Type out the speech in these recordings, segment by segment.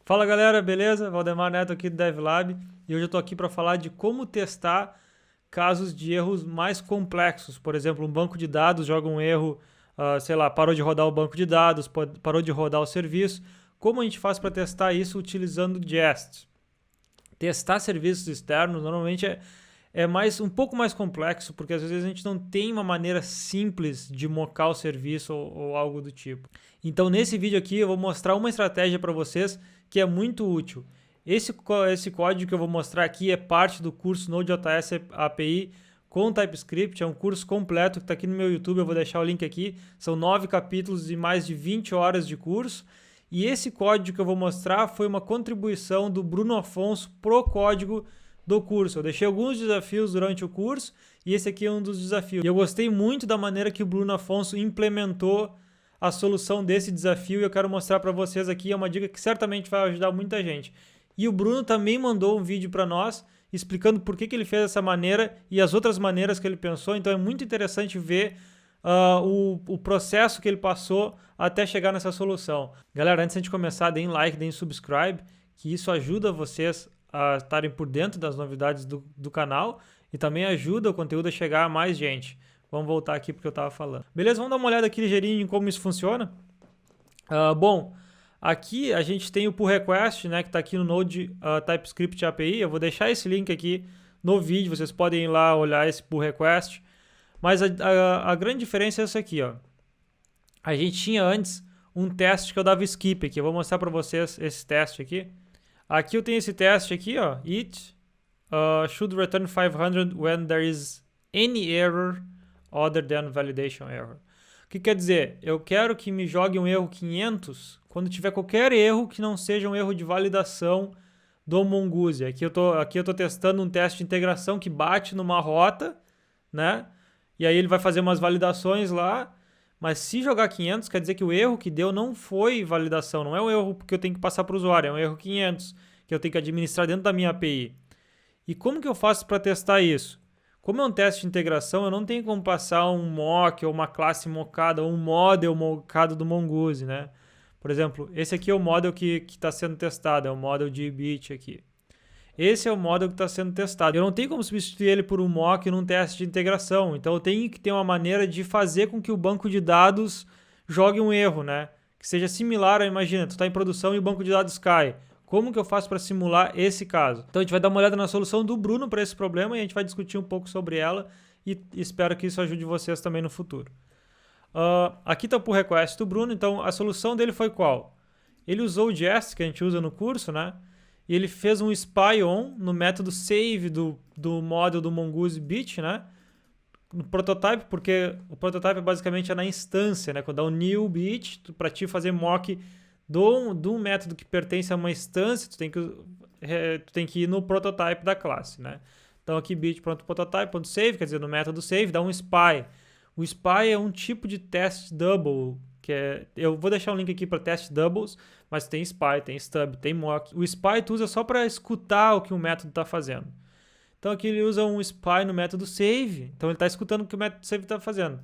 Fala galera, beleza? Valdemar Neto aqui do DevLab e hoje eu estou aqui para falar de como testar casos de erros mais complexos. Por exemplo, um banco de dados joga um erro, sei lá, parou de rodar o banco de dados, parou de rodar o serviço. Como a gente faz para testar isso utilizando Jest? Testar serviços externos normalmente é um pouco mais complexo, porque às vezes a gente não tem uma maneira simples de mocar o serviço ou algo do tipo. Então nesse vídeo aqui eu vou mostrar uma estratégia para vocês que é muito útil. Esse código que eu vou mostrar aqui é parte do curso Node.js API com TypeScript, é um curso completo que está aqui no meu YouTube, eu vou deixar o link aqui. São 9 capítulos e mais de 20 horas de curso. E esse código que eu vou mostrar foi uma contribuição do Bruno Afonso pro código do curso. Eu deixei alguns desafios durante o curso e esse aqui é um dos desafios. E eu gostei muito da maneira que o Bruno Afonso implementou a solução desse desafio e eu quero mostrar para vocês aqui. É uma dica que certamente vai ajudar muita gente. E o Bruno também mandou um vídeo para nós explicando por que ele fez dessa maneira e as outras maneiras que ele pensou. Então é muito interessante ver o processo que ele passou até chegar nessa solução. Galera, antes de começar, deem like, deem subscribe, que isso ajuda vocês a estarem por dentro das novidades do canal e também ajuda o conteúdo a chegar a mais gente. Vamos voltar aqui porque eu estava falando. Beleza? Vamos dar uma olhada aqui ligeirinho em como isso funciona. Bom, aqui a gente tem o pull request, né, que está aqui no Node TypeScript API. Eu vou deixar esse link aqui no vídeo, vocês podem ir lá olhar esse pull request. Mas a grande diferença é essa aqui, ó. A gente tinha antes um teste que eu dava skip aqui. Eu vou mostrar para vocês esse teste aqui. Aqui eu tenho esse teste aqui, ó. It should return 500 when there is any error other than validation error. O que quer dizer? Eu quero que me jogue um erro 500 quando tiver qualquer erro que não seja um erro de validação do Mongoose. Aqui eu tô testando um teste de integração que bate numa rota, né? E aí ele vai fazer umas validações lá, mas se jogar 500, quer dizer que o erro que deu não foi validação, não é um erro que eu tenho que passar para o usuário, é um erro 500 que eu tenho que administrar dentro da minha API. E como que eu faço para testar isso? Como é um teste de integração, eu não tenho como passar um mock ou uma classe mockada ou um model mockado do Mongoose, né? Por exemplo, esse aqui é o model que está sendo testado, é o model de bit aqui. Esse é o model que está sendo testado. Eu não tenho como substituir ele por um mock num teste de integração. Então eu tenho que ter uma maneira de fazer com que o banco de dados jogue um erro, né? Que seja similar a, imagina, tu está em produção e o banco de dados cai. Como que eu faço para simular esse caso? Então a gente vai dar uma olhada na solução do Bruno para esse problema e a gente vai discutir um pouco sobre ela e espero que isso ajude vocês também no futuro. Aqui está o pull request do Bruno. Então a solução dele foi qual? Ele usou o Jest, que a gente usa no curso, né? E ele fez um spy on no método save do model do Mongoose bit, né? No prototype, porque o prototype basicamente é na instância, né? Quando dá um new bit, para te fazer mock do método que pertence a uma instância, tu tem que ir no prototype da classe, né? Então aqui bit.prototype.save, quer dizer, no método save dá um spy. O spy é um tipo de test double, eu vou deixar um link aqui para test doubles, mas tem spy, tem stub, tem mock. O spy tu usa só para escutar o que o método está fazendo. Então aqui ele usa um spy no método save, então ele está escutando o que o método save está fazendo.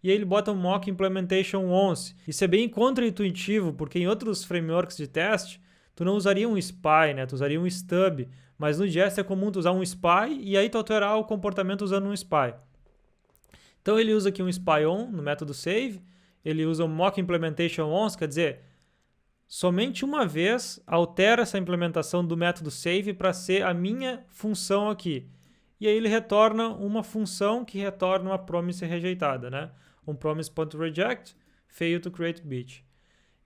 E aí ele bota um mock implementation once. Isso é bem contra-intuitivo, porque em outros frameworks de teste, tu não usaria um spy, né? Tu usaria um stub. Mas no Jest é comum tu usar um spy e aí tu alterar o comportamento usando um spy. Então ele usa aqui um spy on no método save. Ele usa o mock implementation once, quer dizer, somente uma vez altera essa implementação do método save para ser a minha função aqui. E aí ele retorna uma função que retorna uma promise rejeitada, né? Um promise.reject, fail to create bit.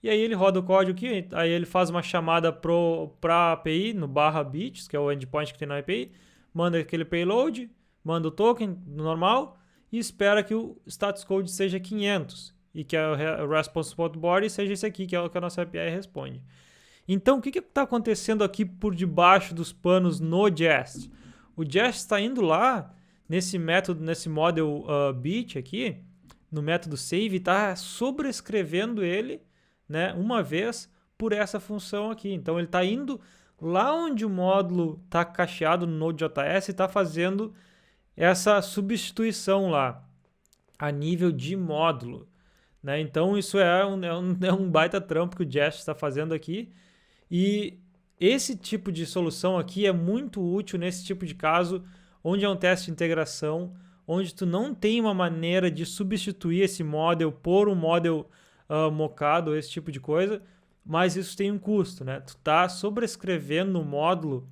E aí ele roda o código aqui, aí ele faz uma chamada para a API no /bits, que é o endpoint que tem na API, manda aquele payload, manda o token normal e espera que o status code seja 500. E que a response.body seja esse aqui, que é o que a nossa API responde. Então, o que está acontecendo aqui por debaixo dos panos no Jest? O Jest está indo lá nesse método, nesse model bit aqui, no método save, está sobrescrevendo ele, né, uma vez por essa função aqui. Então, ele está indo lá onde o módulo está cacheado no Node.js e está fazendo essa substituição lá, a nível de módulo. Né? Então isso é um baita trampo que o Jest está fazendo aqui. E esse tipo de solução aqui é muito útil nesse tipo de caso, onde é um teste de integração, onde tu não tem uma maneira de substituir esse model por um model mocado, esse tipo de coisa, mas isso tem um custo, né? Tu tá sobrescrevendo o módulo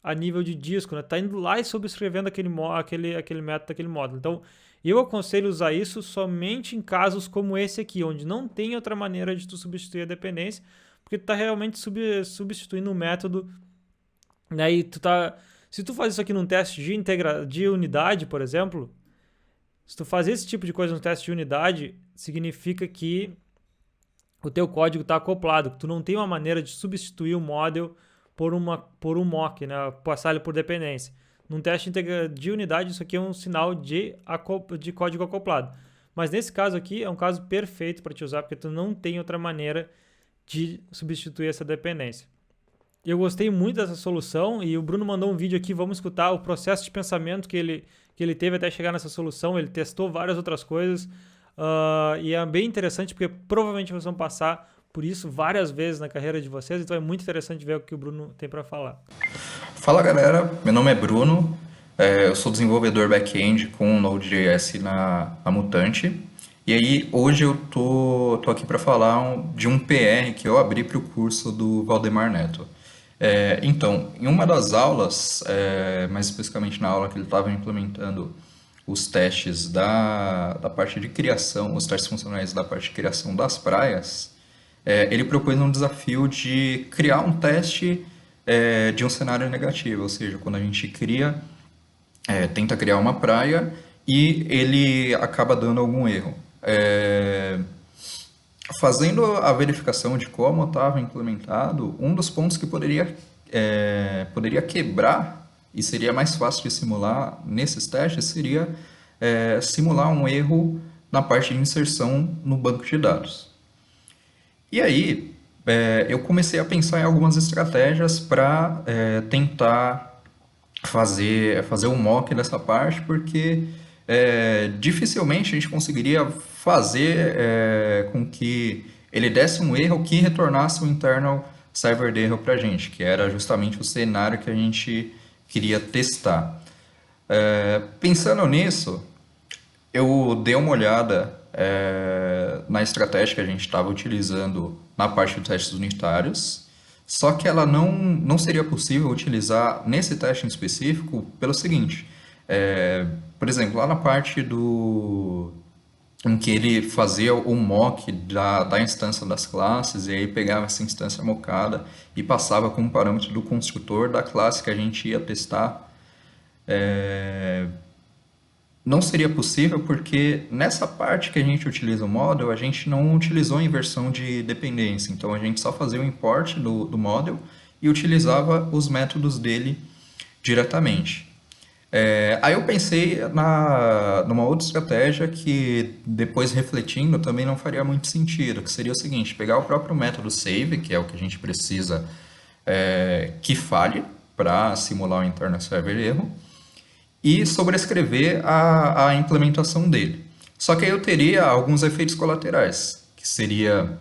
a nível de disco, né? Tá indo lá e sobrescrevendo aquele método daquele módulo. Então, eu aconselho usar isso somente em casos como esse aqui, onde não tem outra maneira de tu substituir a dependência, porque tu tá realmente substituindo o método, né? E se tu faz isso aqui num teste de unidade, por exemplo, se tu faz esse tipo de coisa no teste de unidade, significa que o teu código está acoplado, que tu não tem uma maneira de substituir o model por um mock, né? Passar ele por dependência. Num teste de unidade, isso aqui é um sinal de código acoplado. Mas nesse caso aqui, é um caso perfeito para te usar, porque tu não tem outra maneira de substituir essa dependência. Eu gostei muito dessa solução e o Bruno mandou um vídeo aqui, vamos escutar o processo de pensamento que ele teve até chegar nessa solução. Ele testou várias outras coisas e é bem interessante porque provavelmente vocês vão passar por isso várias vezes na carreira de vocês, então é muito interessante ver o que o Bruno tem para falar. Fala galera, meu nome é Bruno, eu sou desenvolvedor back-end com Node.js na Mutante. E aí hoje eu tô aqui para falar de um PR que eu abri para o curso do Valdemar Neto. Então, em uma das aulas, mais especificamente na aula que ele estava implementando os testes da parte de criação, os testes funcionais da parte de criação das praias, ele propôs um desafio de criar um teste de um cenário negativo, ou seja, quando a gente tenta criar uma praia e ele acaba dando algum erro. Fazendo a verificação de como estava implementado, um dos pontos que poderia quebrar e seria mais fácil de simular nesses testes seria simular um erro na parte de inserção no banco de dados. E aí, eu comecei a pensar em algumas estratégias para tentar fazer um mock dessa parte, porque dificilmente a gente conseguiria fazer com que ele desse um erro que retornasse o internal server erro para a gente, que era justamente o cenário que a gente queria testar. Pensando nisso, eu dei uma olhada na estratégia que a gente estava utilizando na parte dos testes unitários, só que ela não seria possível utilizar nesse teste em específico pelo seguinte, por exemplo, lá na parte em que ele fazia o mock da instância das classes, e aí pegava essa instância mockada e passava como parâmetro do construtor da classe que a gente ia testar, não seria possível porque nessa parte que a gente utiliza o model, a gente não utilizou a inversão de dependência. Então, a gente só fazia o import do model e utilizava os métodos dele diretamente. Aí eu pensei numa outra estratégia que, depois refletindo, também não faria muito sentido, que seria o seguinte, pegar o próprio método save, que é o que a gente precisa que falhe para simular o internal server erro, e sobrescrever a implementação dele. Só que aí eu teria alguns efeitos colaterais, que seria,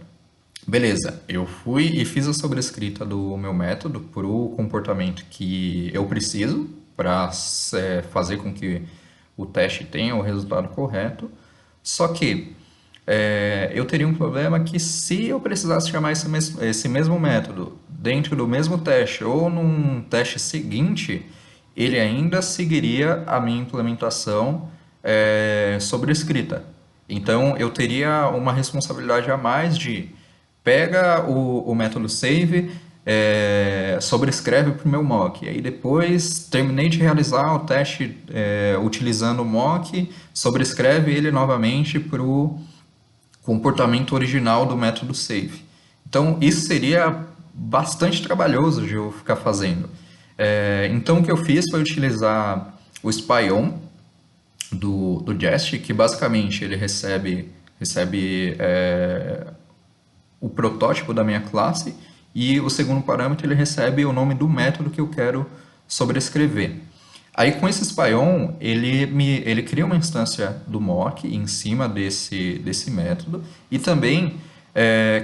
beleza, eu fui e fiz a sobrescrita do meu método para o comportamento que eu preciso para fazer com que o teste tenha o resultado correto, só que eu teria um problema que se eu precisasse chamar esse mesmo método dentro do mesmo teste ou num teste seguinte, ele ainda seguiria a minha implementação sobrescrita. Então, eu teria uma responsabilidade a mais de pega o método save, sobrescreve para o meu mock. E aí depois, terminei de realizar o teste utilizando o mock, sobrescreve ele novamente para o comportamento original do método save. Então, isso seria bastante trabalhoso de eu ficar fazendo. Então, o que eu fiz foi utilizar o SpyOn do Jest, que basicamente ele recebe o protótipo da minha classe e o segundo parâmetro ele recebe o nome do método que eu quero sobrescrever. Aí com esse SpyOn, ele cria uma instância do mock em cima desse método e também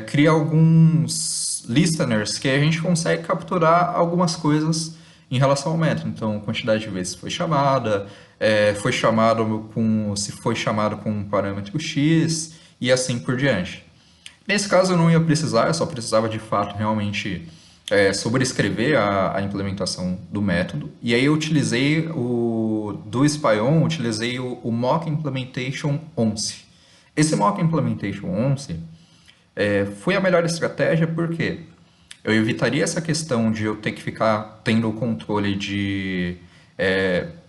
cria alguns listeners que a gente consegue capturar algumas coisas em relação ao método. Então, quantidade de vezes foi chamada, se foi chamado com um parâmetro X e assim por diante. Nesse caso eu não ia precisar, eu só precisava de fato realmente sobrescrever a implementação do método. E aí eu utilizei do SpyOn, utilizei o Mock Implementation 11. Esse Mock Implementation 11 foi a melhor estratégia porque eu evitaria essa questão de eu ter que ficar tendo o controle de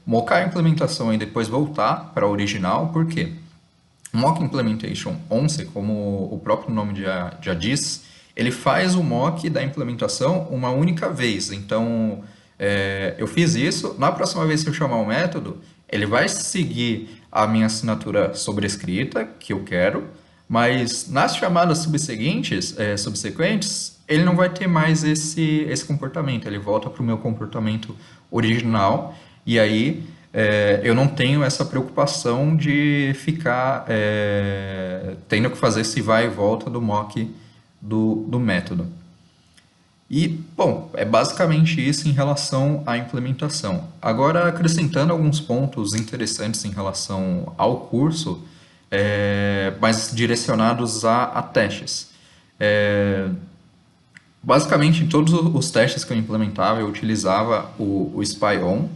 mocar a implementação e depois voltar para a original, porque Mock Implementation 11, como o próprio nome já diz, ele faz o mock da implementação uma única vez. Então, eu fiz isso. Na próxima vez que eu chamar o método, ele vai seguir a minha assinatura sobrescrita, que eu quero, mas nas chamadas subsequentes, ele não vai ter mais esse comportamento. Ele volta para o meu comportamento original e aí eu não tenho essa preocupação de ficar tendo que fazer esse vai e volta do mock do método. E, bom, é basicamente isso em relação à implementação. Agora, acrescentando alguns pontos interessantes em relação ao curso, mas direcionados a testes. Basicamente, em todos os testes que eu implementava, eu utilizava o SpyOn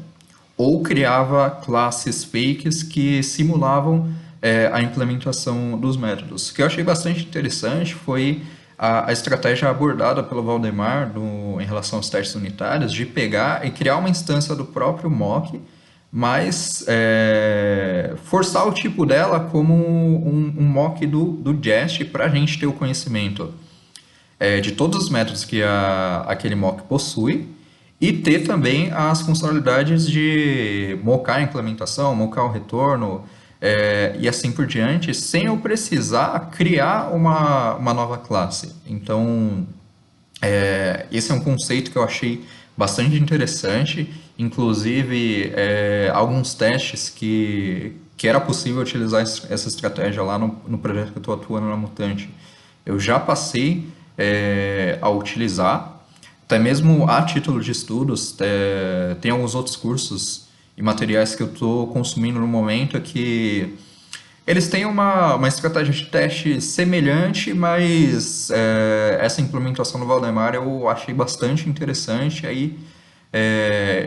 ou criava classes fakes que simulavam a implementação dos métodos. O que eu achei bastante interessante foi a estratégia abordada pelo Valdemar em relação aos testes unitários de pegar e criar uma instância do próprio mock, mas forçar o tipo dela como um mock do Jest para a gente ter o conhecimento de todos os métodos que aquele mock possui e ter também as funcionalidades de mocar a implementação, mocar o retorno e assim por diante, sem eu precisar criar uma nova classe. Então, esse é um conceito que eu achei bastante interessante, inclusive alguns testes que era possível utilizar essa estratégia lá no projeto que eu estou atuando na Mutante. Eu já passei a utilizar, até mesmo a título de estudos, tem alguns outros cursos e materiais que eu estou consumindo no momento que eles têm uma estratégia de teste semelhante, mas essa implementação do Valdemar eu achei bastante interessante, aí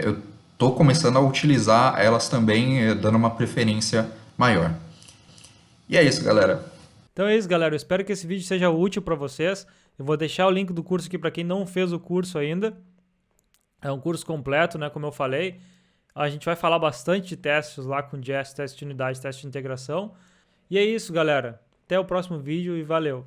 eu estou começando a utilizar elas também, dando uma preferência maior. E é isso, galera. Então é isso, galera. Eu espero que esse vídeo seja útil para vocês. Eu vou deixar o link do curso aqui para quem não fez o curso ainda. É um curso completo, né? Como eu falei. A gente vai falar bastante de testes lá com Jest, teste de unidade, teste de integração. E é isso, galera. Até o próximo vídeo e valeu!